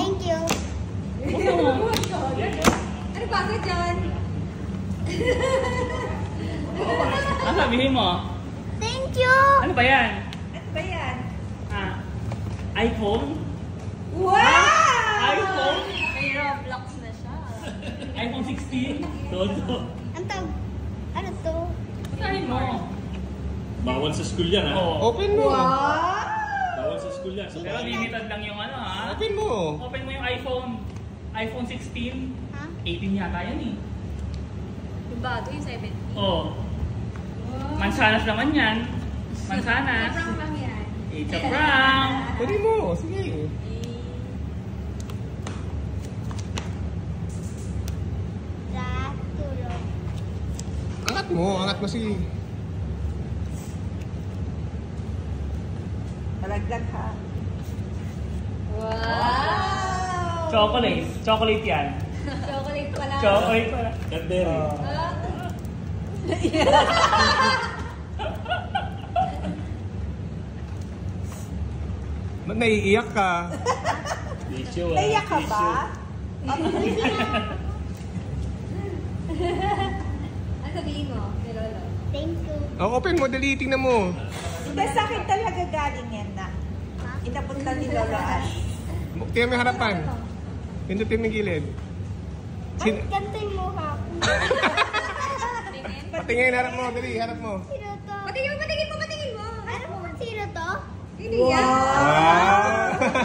Thank you. Ano ba ka dyan? Ano sabihin mo? Thank you. Ano ba yan? Ano ba yan? iPhone? Wow! iPhone? May Roblox na siya. iPhone 16? Todo. Ano to? Sabihin mo. Bawal sa school yan, ha? Oo. Open mo. Wow! Bawal sa school yan. So, Pero limited lang yung ano ha. Open mo. Open mo yung iPhone 16. Ha? 18 yata yan eh. Yung bago, yung 17. Oo. Mansanas naman yan. Mansanas. Prank lang yan. It's a prank. Pwede mo. Sige. Tulog. Angat mo. Angat mo si... Malaglag ha. Wow! Chocolate. Chocolate yan. Chocolate pala. Chocolate pala. Cadbury. Ba't naiiyak ka? Tissue, Naiyak ka ba? Ano sabihin mo kay Lolo? Thank you. Oh, open mo. Dali. Tingnan mo. Hindi, sa akin talaga galing yan na. Inapunta ni Lolo Ash. Tingnan mo yung harapan. Pindutin mo yung gilid. Gantin mo ha. Patingin, harap mo. Dali, harap mo. Sino to? Patingin mo, patingin mo, patingin mo. Ano po? Sino to? Hindi yan. Wow!